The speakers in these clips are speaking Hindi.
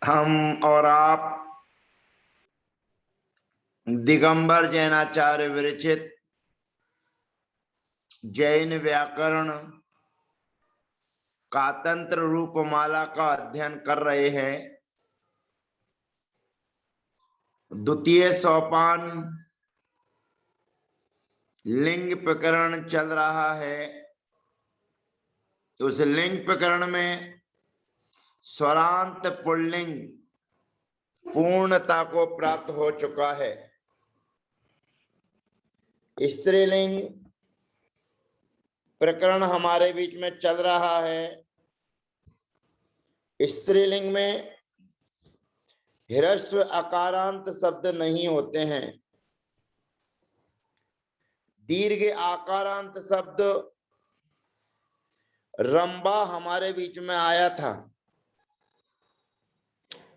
हम और आप दिगंबर जैनाचार्य विरचित जैन व्याकरण कातंत्र रूपमाला का अध्ययन कर रहे हैं। द्वितीय सोपान लिंग प्रकरण चल रहा है। उस लिंग प्रकरण में स्वरांत पुल्लिंग पूर्णता को प्राप्त हो चुका है। स्त्रीलिंग प्रकरण हमारे बीच में चल रहा है। स्त्रीलिंग में ह्रस्व आकारांत शब्द नहीं होते हैं। दीर्घ आकारांत शब्द रंबा हमारे बीच में आया था।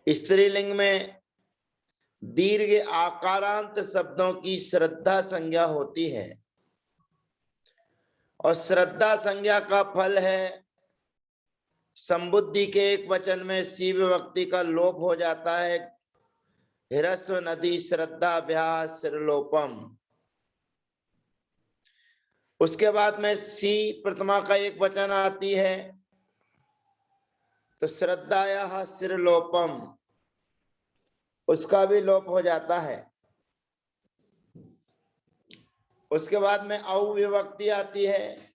स्त्रीलिंग में दीर्घ आकारांत शब्दों की श्रद्धा संज्ञा होती है और श्रद्धा संज्ञा का फल है संबुद्धि के एक वचन में सी विभक्ति का लोप हो जाता है। ह्रस्व नदी श्रद्धा अभ्यास श्रीलोपम। उसके बाद में सी प्रथमा का एक वचन आती है तो श्रद्धाया श्रीलोपम, उसका भी लोप हो जाता है। उसके बाद में औ विभक्ति आती है,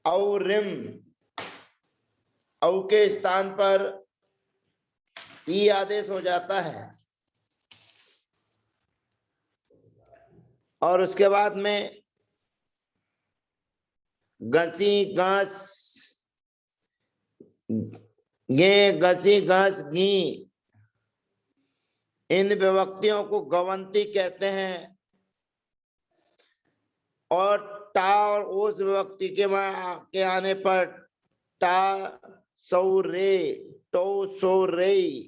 औरिम, औ के स्थान पर ई आदेश हो जाता है। और उसके बाद में गसी घास गे, गसी घास घी, इन विभक्तियों को गवंती कहते हैं। और टा और उस विभक्ति के आने पर टा सौ रे, टो सो रे,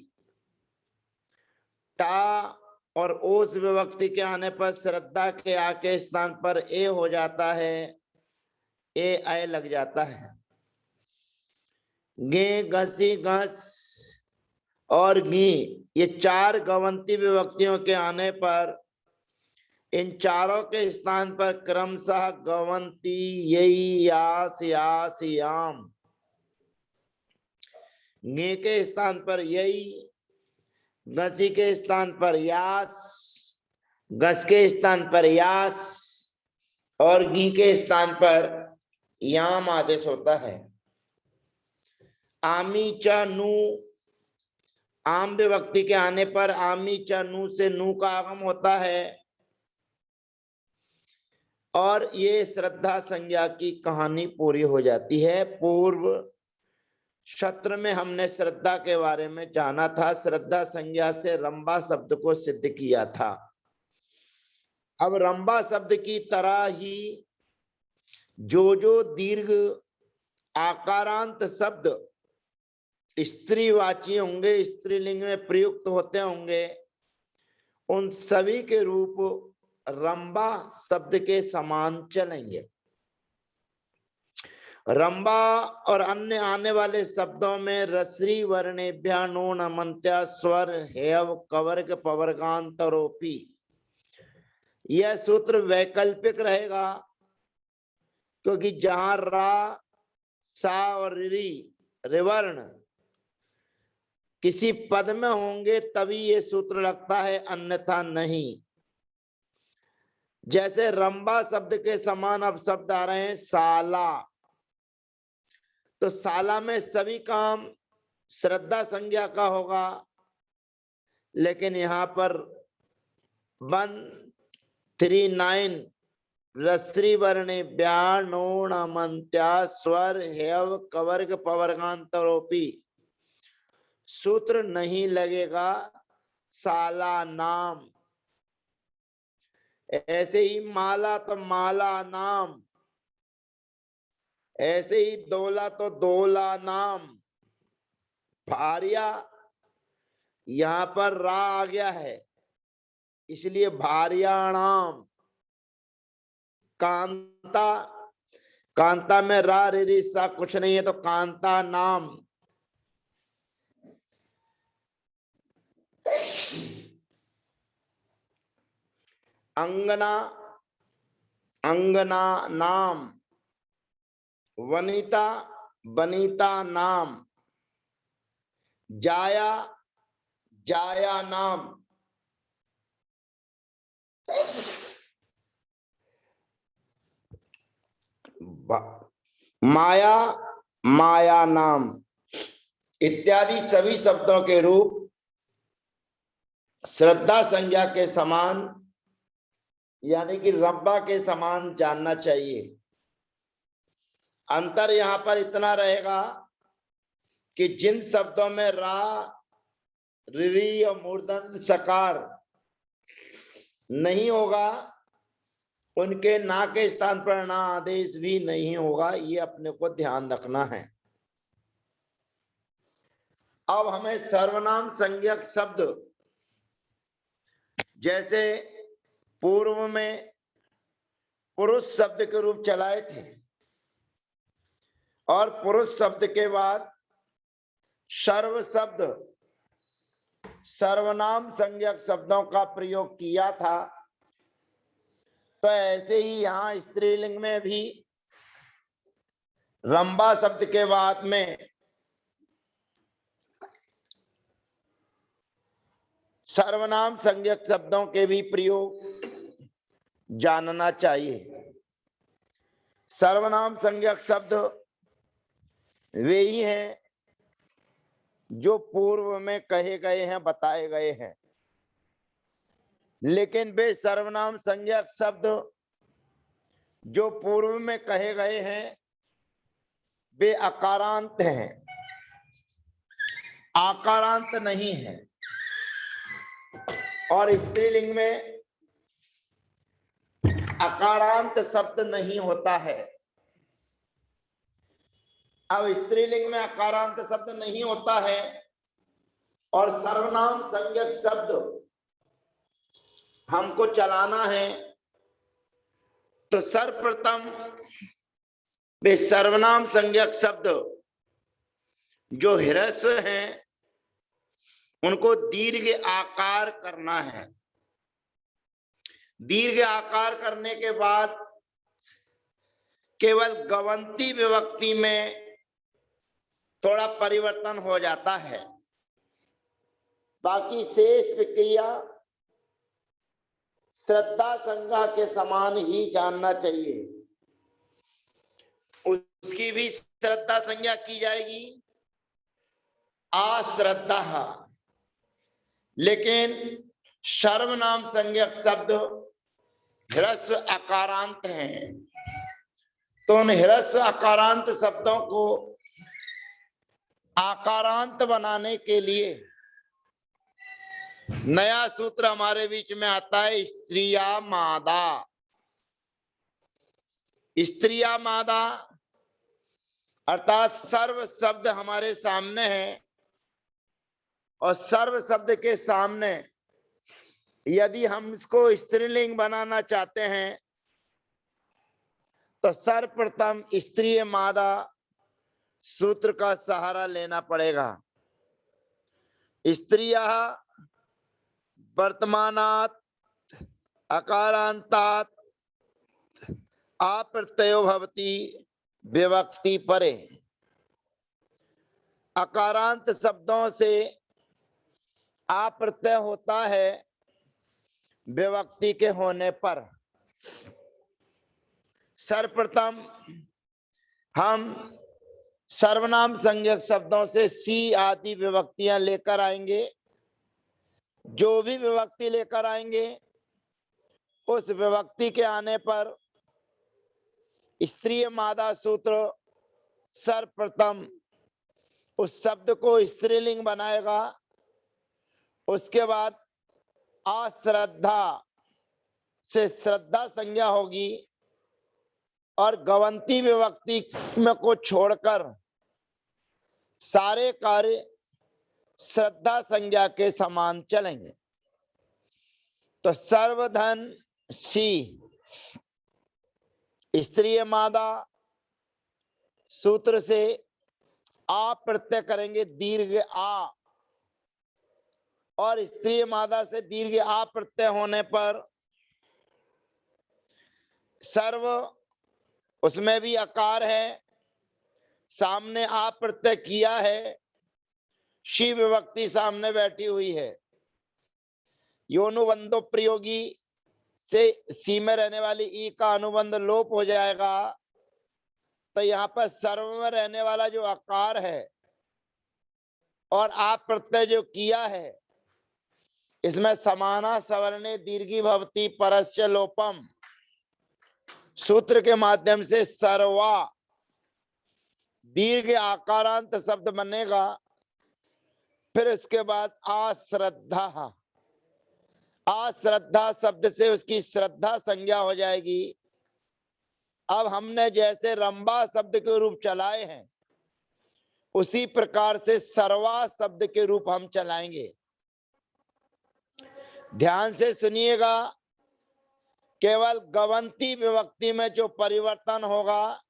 टा और ओस विभक्ति के आने पर श्रद्धा के आ के स्थान पर ए हो जाता है, ए आए लग जाता है। गे, घसी घस और घी, ये चार गवंती विभक्तियों के आने पर इन चारों के स्थान पर क्रमशः गवंती यही यास यास याम, गे के स्थान पर यही, घसी के स्थान पर यास, घस के स्थान पर यास और घी के स्थान पर याम आदेश होता है। आमी च नू, आम विभक्ति के आने पर आमी च नू से नू का आगम होता है और ये श्रद्धा संज्ञा की कहानी पूरी हो जाती है। पूर्व सत्र में हमने श्रद्धा के बारे में जाना था। श्रद्धा संज्ञा से रंबा शब्द को सिद्ध किया था। अब रंबा शब्द की तरह ही जो दीर्घ आकारांत शब्द स्त्रीवाची होंगे, स्त्रीलिंग में प्रयुक्त होते होंगे, उन सभी के रूप रंबा शब्द के समान चलेंगे। रंबा और अन्य आने वाले शब्दों में रसरी वर्णेभ्या नून अमंत्या स्वर हेव कवर्ग पवर्गांतरोपी, यह सूत्र वैकल्पिक रहेगा क्योंकि जहां रा, सा और री रिवर्ण किसी पद में होंगे तभी ये सूत्र लगता है, अन्यथा नहीं। जैसे रंबा शब्द के समान अब शब्द आ रहे हैं साला, तो साला में सभी काम श्रद्धा संज्ञा का होगा, लेकिन यहां पर 139 रस्री वर्णे ब्याणोण मंत्या स्वर हेव कवर्ग पवर्गांतरोपी सूत्र नहीं लगेगा साला नाम। ऐसे ही माला तो माला नाम, ऐसे ही दोला तो दोला नाम। भारिया यहां पर रा आ गया है इसलिए भारियाणाम। कांता, कांता में रा रे सा कुछ नहीं है तो कांता नाम। अंगना, अंगना नाम, वनिता, वनिता नाम, जाया, जाया नाम, माया, माया नाम इत्यादि सभी शब्दों के रूप श्रद्धा संज्ञा के समान यानी कि रब्बा के समान जानना चाहिए। अंतर यहां पर इतना रहेगा कि जिन शब्दों में रा, री और मूर्धन्य सकार नहीं होगा उनके ना के स्थान पर ना आदेश भी नहीं होगा, ये अपने को ध्यान रखना है। अब हमें सर्वनाम संज्ञक शब्द जैसे पूर्व में पुरुष शब्द के रूप चलाए थे और पुरुष शब्द के बाद सर्व शब्द सर्वनाम संज्ञक शब्दों का प्रयोग किया था, तो ऐसे ही यहां स्त्रीलिंग में भी रंबा शब्द के बाद में सर्वनाम संज्ञक शब्दों के भी प्रयोग जानना चाहिए। सर्वनाम संज्ञक शब्द वे ही हैं जो पूर्व में कहे गए हैं, बताए गए हैं, लेकिन वे सर्वनाम संज्ञक शब्द जो पूर्व में कहे गए हैं वे अकारांत हैं, आकारांत नहीं है। और स्त्रीलिंग में अकारांत शब्द नहीं होता है। अब स्त्रीलिंग में अकारांत शब्द नहीं होता है और सर्वनाम संज्ञक शब्द हमको चलाना है, तो सर्वप्रथम वे सर्वनाम संज्ञक शब्द जो ह्रस्व हैं उनको दीर्घ आकार करना है। दीर्घ आकार करने के बाद केवल गवंती विभक्ति में थोड़ा परिवर्तन हो जाता है, बाकी शेष प्रक्रिया श्रद्धा संज्ञा के समान ही जानना चाहिए। उसकी भी श्रद्धा संज्ञा की जाएगी अश्रद्धा, लेकिन सर्वनाम संज्ञक शब्द ह्रस्व अकारांत हैं, तो उन ह्रस्व अकारांत शब्दों को आकारांत बनाने के लिए नया सूत्र हमारे बीच में आता है स्त्रिया मादा। स्त्रिया मादा अर्थात सर्व शब्द हमारे सामने है और सर्व शब्द के सामने यदि हम इसको स्त्रीलिंग बनाना चाहते हैं तो सर्वप्रथम स्त्रीय मादा सूत्र का सहारा लेना पड़ेगा। स्त्रियः वर्तमानात् अकारांतात् अप्रत्ययो भवति विभक्ति परे। अकारांत शब्दों से अप्रत्यय होता है विभक्ति के होने पर। सर्वप्रथम हम सर्वनाम संज्ञक शब्दों से सी आदि विभक्तियां लेकर आएंगे। जो भी विभक्ति लेकर आएंगे उस विभक्ति के आने पर स्त्रीय मादा सूत्र सर्वप्रथम उस शब्द को स्त्रीलिंग बनाएगा। उसके बाद अश्रद्धा से श्रद्धा संज्ञा होगी और गवंती विभक्ति में को छोड़कर सारे कार्य श्रद्धा संज्ञा के समान चलेंगे। तो सर्वधन सी स्त्रीय मादा सूत्र से आ प्रत्यय करेंगे दीर्घ आ और स्त्री मादा से दीर्घ आ प्रत्यय होने पर सर्व, उसमें भी अकार है, सामने आ प्रत्यय किया है, शी विभक्ति सामने बैठी हुई है। योनुबंधो प्रयोगी से सी में रहने वाली ई का अनुबंध लोप हो जाएगा, तो यहाँ पर सर्व में रहने वाला जो अकार है और आप प्रत्यय जो किया है, इसमें समाना सवर्णे दीर्घी भवती परस्य लोपम सूत्र के माध्यम से सर्वा दीर्घ आकारांत शब्द बनेगा। फिर उसके बाद आश्रद्धा, आश्रद्धा शब्द से उसकी श्रद्धा संज्ञा हो जाएगी। अब हमने जैसे रंबा शब्द के रूप चलाए हैं, उसी प्रकार से सर्वा शब्द के रूप हम चलाएंगे। ध्यान से सुनिएगा, केवल गवंती विभक्ति में जो परिवर्तन होगा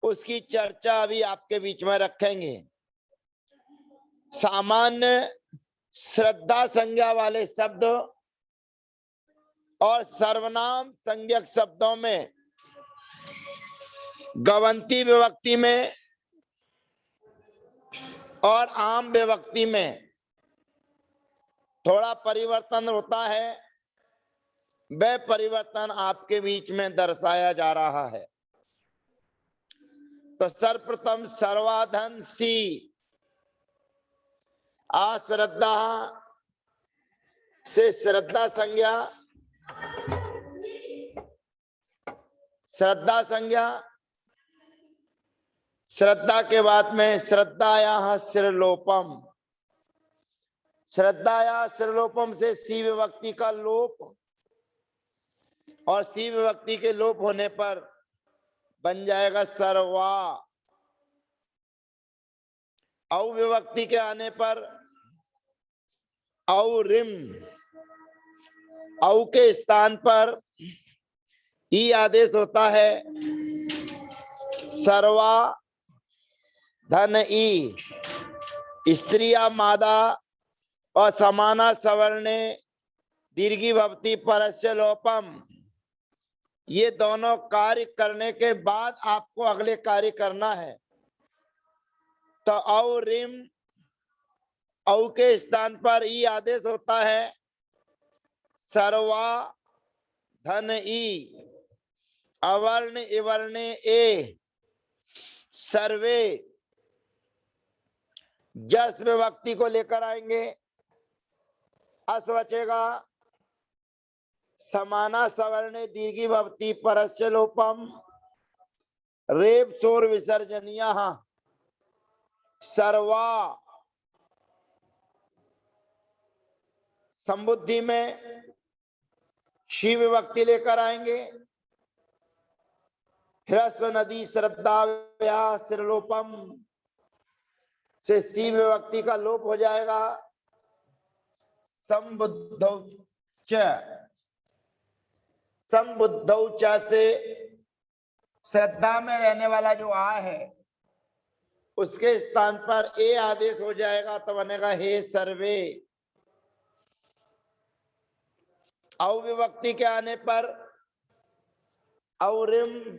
उसकी चर्चा अभी आपके बीच में रखेंगे। सामान्य श्रद्धा संज्ञा वाले शब्द और सर्वनाम संज्ञक शब्दों में गवंती विभक्ति में और आम विभक्ति में थोड़ा परिवर्तन होता है। वह परिवर्तन आपके बीच में दर्शाया जा रहा है। तो सर्वप्रथम सर्वाधन सी, आश्रद्धा से श्रद्धा संज्ञा, श्रद्धा संज्ञा, श्रद्धा के बाद में श्रद्धाया श्रीलोपम, श्रद्धाया श्रीलोपम से सी विभक्ति का लोप, और सी विभक्ति के लोप होने पर बन जाएगा सर्वा। औ विभक्ति के आने पर औरिम, औ के स्थान पर ई आदेश होता है, सर्वा धन ई, स्त्रिया मादा और समाना सवर्णे दीर्घी भवती परस्य लोपम। ये दोनों कार्य करने के बाद आपको अगले कार्य करना है। तो औ रिम, औ के स्थान पर ई आदेश होता है, सर्वा धन ई, अवर्ण इवर्ण ए, सर्वे जस विभक्ति को लेकर आएंगे, अस बचेगा, समाना सवर्णे दीर्घी भवती परस्य लोपम, रेप शोर विसर्जनीय सर्वा, संबुद्धि में शी विभक्ति लेकर आएंगे, ह्रस्व नदी श्रद्धा श्रीलोपम से सी विभक्ति का लोप हो जाएगा, संबुद्धौ च, संबुद्धौ च से श्रद्धा में रहने वाला जो आ है उसके स्थान पर ए आदेश हो जाएगा, तो बनेगा हे सर्वे। औ विभक्ति के आने पर औरिम,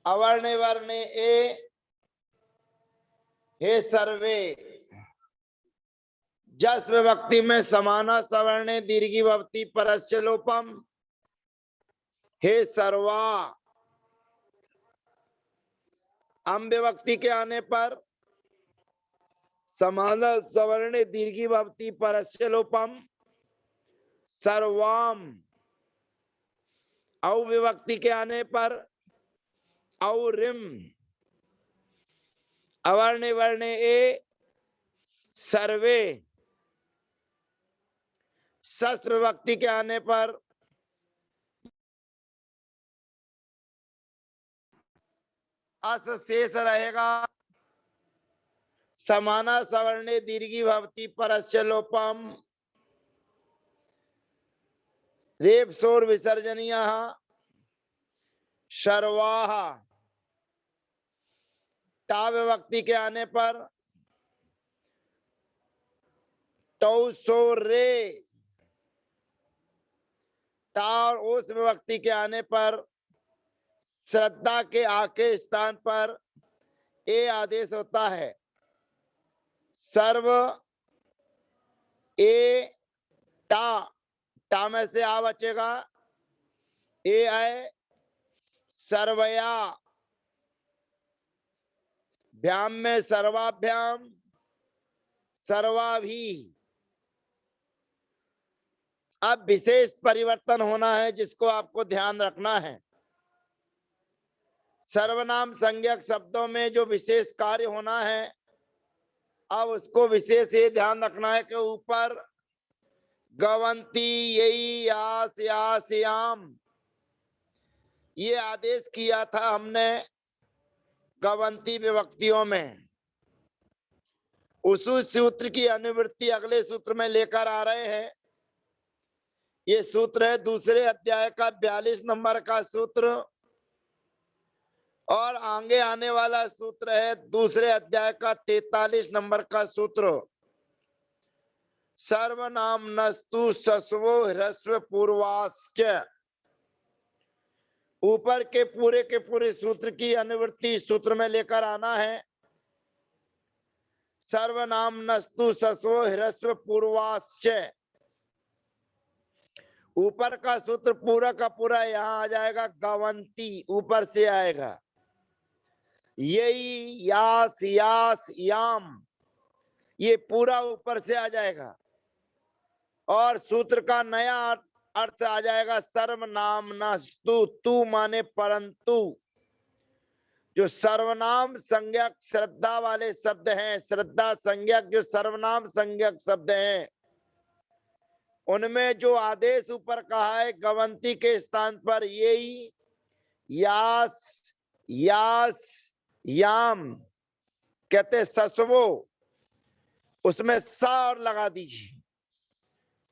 अवर्ण वर्ण ए, हे सर्वे। जस विभक्ति में समाना सवर्णे दीर्घी भवती परस्य लोपम, हे सर्वा। अम विभक्ति के आने पर समाना सवर्णे दीर्घी भवती परस्य लोपम, सर्वाम। औ विभक्ति के आने पर औरिम, अवर्ण वर्ण ए, सर्वे। सस विभक्ति के आने पर अस शेष रहेगा, समाना सवर्णे दीर्घी भवती परस्य लोपम, रेप शोर विसर्जनीय सर्वाह। टा विभक्ति के आने पर टौ सो रे, टा और ओस विभक्ति के आने पर श्रद्धा के आ के स्थान पर ए आदेश होता है। सर्व ए टा, टा में से आ बचेगा, ए आए, सर्वया, भ्याम में सर्वाभ्याम, सर्वाभी। अब विशेष परिवर्तन होना है जिसको आपको ध्यान रखना है। सर्वनाम संज्ञक शब्दों में जो विशेष कार्य होना है, अब उसको विशेष ये ध्यान रखना है कि ऊपर गवंती, यही, यास, यास, याम, ये आदेश किया था हमने गवंती विभक्तियों में। उस सूत्र की अनुवृत्ति अगले सूत्र में लेकर आ रहे हैं। ये सूत्र है दूसरे अध्याय का 42 नंबर का सूत्र, और आगे आने वाला सूत्र है दूसरे अध्याय का 43 नंबर का सूत्र। सर्वनाम नस्तु सस्वो ह्रस्व पूर्वाश्च। ऊपर के पूरे सूत्र की अनुवृत्ति सूत्र में लेकर आना है। सर्वनाम नस्तु सस्वो ह्रस्व पूर्वाश्च, ऊपर का सूत्र पूरा का पूरा यहाँ आ जाएगा, गवंती ऊपर से आएगा, यही, यास, यास, याम, ये पूरा ऊपर से आ जाएगा। और सूत्र का नया अर्थ आ जाएगा सर्वनाम नस्तु, तू माने परंतु। जो सर्वनाम संज्ञक श्रद्धा वाले शब्द हैं, श्रद्धा संज्ञक जो सर्वनाम संज्ञक शब्द हैं, उनमें जो आदेश ऊपर कहा है गवंती के स्थान पर यही, यास, यास, याम, कहते सस्वो, उसमें सा और लगा दीजिए।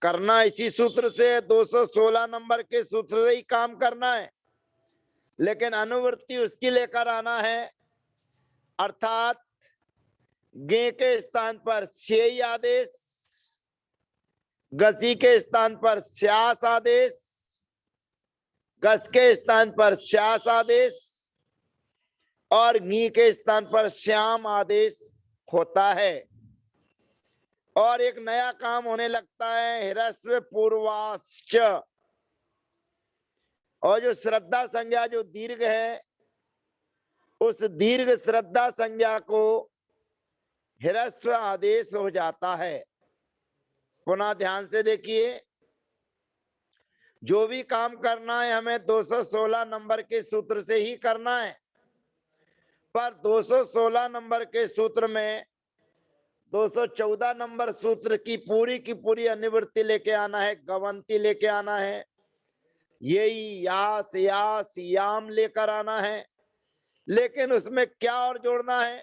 करना इसी सूत्र से 216 नंबर के सूत्र से ही काम करना है, लेकिन अनुवृत्ति उसकी लेकर आना है, अर्थात गे के स्थान पर शेई आदेश, गसी के स्थान पर श्यास आदेश, गस के स्थान पर श्यास आदेश, और गी के स्थान पर श्याम आदेश होता है। और एक नया काम होने लगता है ह्रस्व पूर्वाश्च। और जो श्रद्धा संज्ञा जो दीर्घ है, उस दीर्घ श्रद्धा संज्ञा को ह्रस्व आदेश हो जाता है। पुनः ध्यान से देखिए, जो भी काम करना है हमें 216 नंबर के सूत्र से ही करना है, पर 216 नंबर के सूत्र में 214 नंबर सूत्र की पूरी अनुवृत्ति लेके आना है, गवंती लेके आना है, यही, यास, यास, याम लेकर आना है। लेकिन उसमें क्या और जोड़ना है,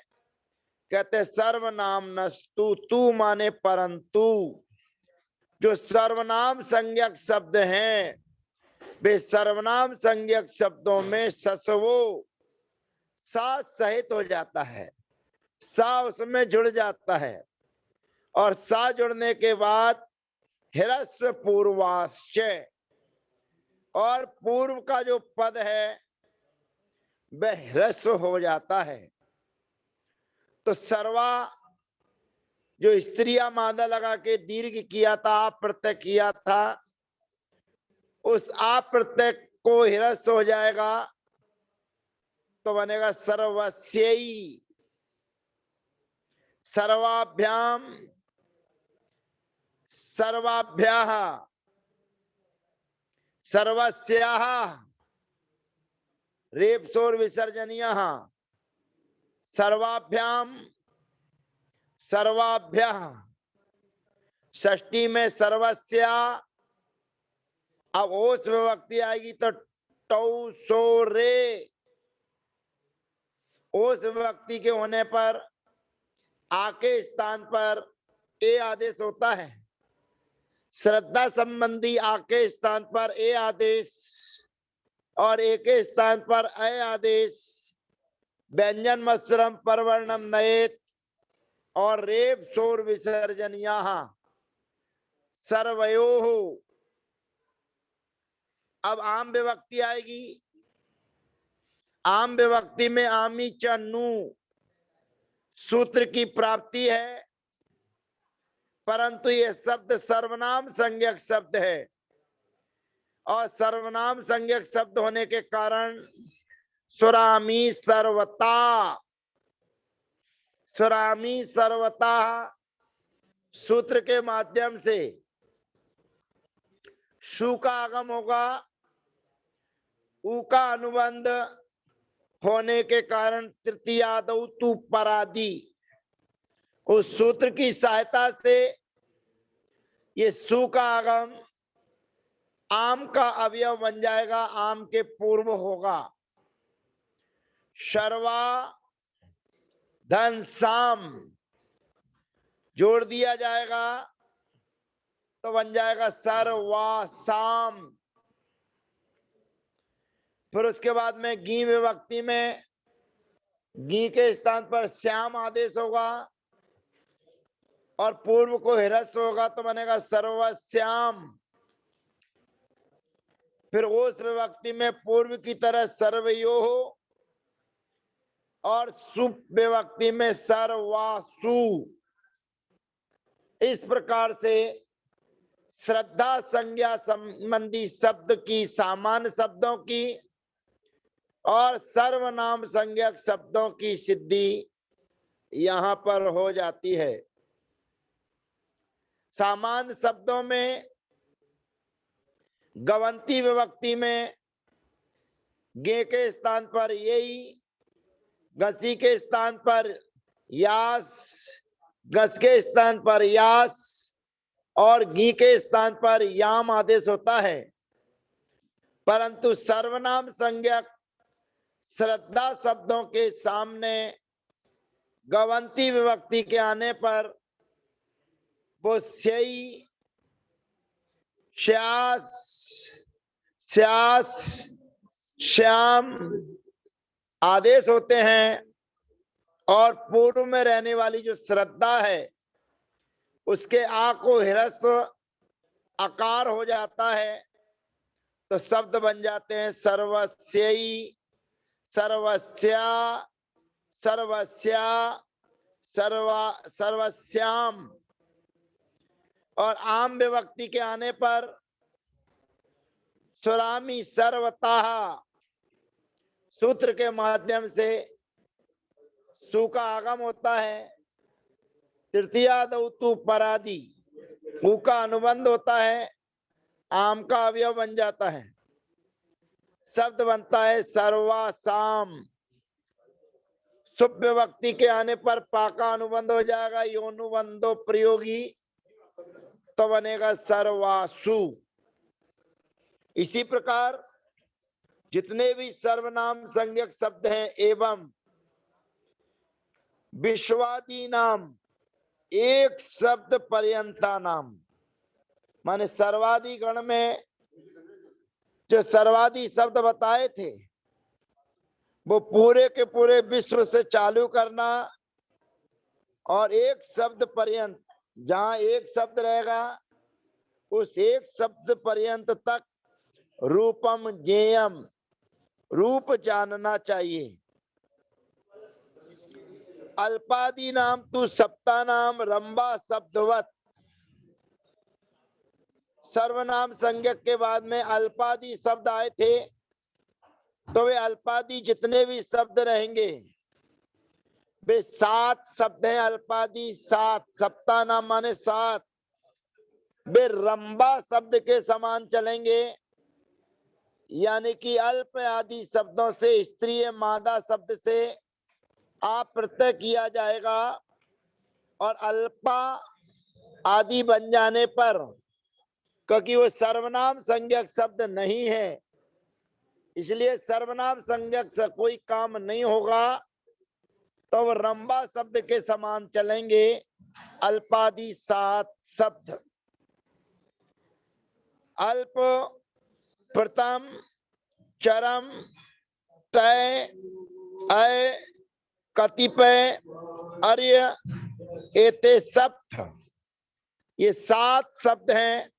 कहते सर्वनाम नस्तु, तू माने परंतु। जो सर्वनाम संज्ञक शब्द हैं, वे सर्वनाम संज्ञक शब्दों में सस्वो, सा सहित हो जाता है, सा उसमें जुड़ जाता है, और सा जुड़ने के बाद ह्रस्व पूर्वाश्च, और पूर्व का जो पद है वह ह्रस्व हो जाता है। तो सर्वा जो स्त्रिया मादा लगा के दीर्घ किया था, आप प्रत्यय किया था, उस आप प्रत्यय को ह्रस्व हो जाएगा तो बनेगा सर्वस्यई, सर्वाभ्याम, सर्वाभ्याः, सर्वस्याः, रेपसोर विसर्जनीयः, सर्वाभ्याम, सर्वाभ्यः, षष्ठी में सर्वस्या। अब ओस विभक्ति आएगी तो टौ सो रे, ओस विभक्ति के होने पर आ के स्थान पर ए आदेश होता है। श्रद्धा संबंधी आ के स्थान पर ए आदेश और ए के स्थान पर अ आदेश, व्यंजन मत्सरम परवर्णम नयेत और रेप शोर विसर्जनिया, सर्वयोः। अब आम विभक्ति आएगी। आम विभक्ति में आमी च नु सूत्र की प्राप्ति है, परंतु यह शब्द सर्वनाम संज्ञक शब्द है और सर्वनाम संज्ञक शब्द होने के कारण सुरामी सर्वता, सुरामी सर्वता सूत्र के माध्यम से सु का आगम होगा, उ का अनुबंध होने के कारण तृतीयादौ तु परादि, उस सूत्र की सहायता से ये सु का आगम आम का अवयव बन जाएगा, आम के पूर्व होगा। शर्वा धन साम जोड़ दिया जाएगा तो बन जाएगा सर्वासाम। फिर उसके बाद में गी विभक्ति में गी के स्थान पर श्याम आदेश होगा और पूर्व को हिरस्व होगा तो बनेगा सर्वश्याम। फिर उस विभक्ति में पूर्व की तरह सर्वयोः और सुप विभक्ति में सर्वासु। इस प्रकार से श्रद्धा संज्ञा संबंधी शब्द की, सामान्य शब्दों की और सर्वनाम संज्ञक शब्दों की सिद्धि यहां पर हो जाती है। सामान्य शब्दों में गवंती विभक्ति में गे के स्थान पर यही, गसी के स्थान पर यास, गस के स्थान पर यास और गी के स्थान पर याम आदेश होता है। परंतु सर्वनाम संज्ञक श्रद्धा शब्दों के सामने गवंती विभक्ति के आने पर वो स्यई, श्यास, श्यास, श्याम आदेश होते हैं और पूर्व में रहने वाली जो श्रद्धा है उसके आ को हिरस्व आकार हो जाता है तो शब्द बन जाते हैं सर्वस्यई, सर्वस्या, सर्वस्या, सर्वस्याम। और आम विभक्ति के आने पर सुरामी सर्वतः सूत्र के माध्यम से सु का आगम होता है, तृतीयादौ तु परादि, उ का अनुबंध होता है, आम का अवयव बन जाता है, शब्द बनता है सर्वासाम। सुप विभक्ति के आने पर पा का अनुबंध हो जाएगा, योनुबंधो प्रयोगी तो बनेगा सर्वासु। इसी प्रकार जितने भी सर्वनाम संज्ञक शब्द हैं एवं विश्वादी नाम एक शब्द पर्यंता नाम, माने सर्वादि गण में जो सर्वादि शब्द बताए थे वो पूरे के पूरे विश्व से चालू करना और एक शब्द पर्यंत, जहां एक शब्द रहेगा उस एक शब्द पर्यंत तक रूपम ज्ञेयम, रूप जानना चाहिए। अल्पादि नाम तु सप्ता नाम रंबा शब्दवत, सर्वनाम संज्ञक के बाद में अल्पादि शब्द आए थे तो वे अल्पादि जितने भी शब्द रहेंगे वे 7 शब्द हैं। अल्पादि 7, सप्ता नाम माने 7, वे रंबा शब्द के समान चलेंगे, यानी कि अल्प आदि शब्दों से स्त्रीय मादा शब्द से आप प्रत्यय किया जाएगा और अल्पा आदि बन जाने पर, क्योंकि वो सर्वनाम संज्ञक शब्द नहीं है इसलिए सर्वनाम संज्ञक से कोई काम नहीं होगा तो वो रंबा शब्द के समान चलेंगे। अल्पादि 7 शब्द, अल्प, प्रथम, चरम, तय, अय, कतिपय, अर्य, एते सप्त, ये 7 शब्द हैं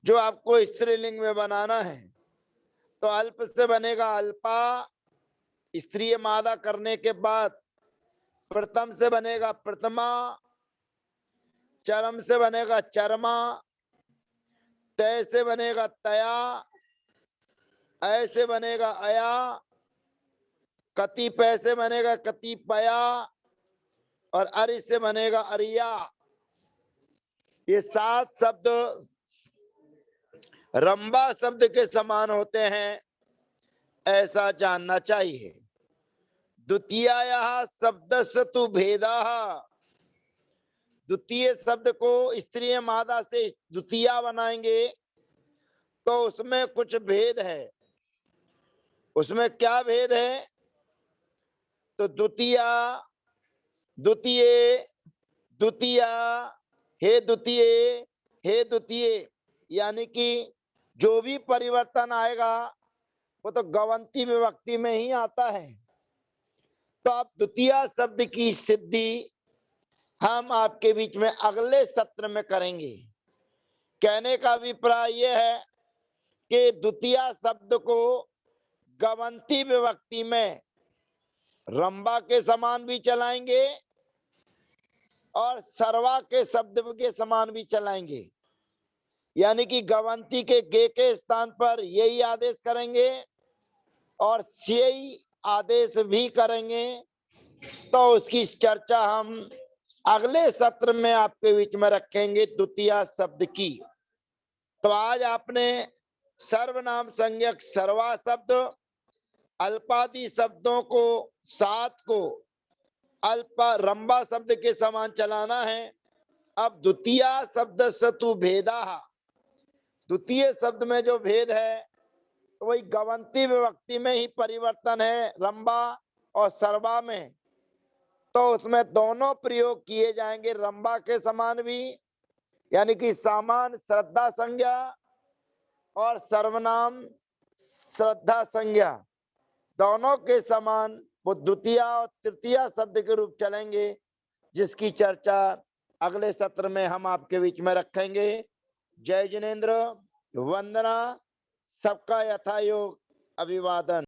जो आपको स्त्रीलिंग में बनाना है। तो अल्प से बनेगा अल्पा, स्त्रीय मादा करने के बाद। प्रथम से बनेगा प्रथमा, चरम से बनेगा चरमा, तय से बनेगा तया, ऐसे बनेगा अया, कतिपय से बनेगा कतिपया, और अरि से बनेगा अरिया। ये 7 शब्द रंबा शब्द के समान होते हैं, ऐसा जानना चाहिए। द्वितीयायाः शब्दस्य तु भेदाः, द्वितीय शब्द को स्त्रीय मादा से द्वितीया बनाएंगे तो उसमें कुछ भेद है। उसमें क्या भेद है? तो द्वितीया, द्वितीय, द्वितीया, हे द्वितीय, हे द्वितीय, यानी कि जो भी परिवर्तन आएगा वो तो गवंती विभक्ति में ही आता है। तो आप द्वितीय शब्द की सिद्धि हम आपके बीच में अगले सत्र में करेंगे। कहने का अभिप्राय यह है कि द्वितीय शब्द को गवंती विभक्ति में रंबा के समान भी चलाएंगे और सर्वा के शब्द के समान भी चलाएंगे। यानी कि गवंती के गे के स्थान पर यही आदेश करेंगे और यही आदेश भी करेंगे। तो उसकी चर्चा हम अगले सत्र में आपके बीच में रखेंगे द्वितीय शब्द की। तो आज आपने सर्वनाम संज्ञक सर्वा शब्द, अल्पादि शब्दों को 7 को अल्पा रंबा शब्द के समान चलाना है। अब द्वितीय शब्द सतु भेदा, द्वितीय शब्द में जो भेद है तो वही गवंती विभक्ति में ही परिवर्तन है, रंबा और सर्वा में। तो उसमें दोनों प्रयोग किए जाएंगे, रंबा के समान भी, यानी कि सामान श्रद्धा संज्ञा और सर्वनाम श्रद्धा संज्ञा दोनों के समान वो द्वितीय और तृतीय शब्द के रूप चलेंगे, जिसकी चर्चा अगले सत्र में हम आपके बीच में रखेंगे। जय जिनेन्द्र, वंदना, सबका यथायोग अभिवादन।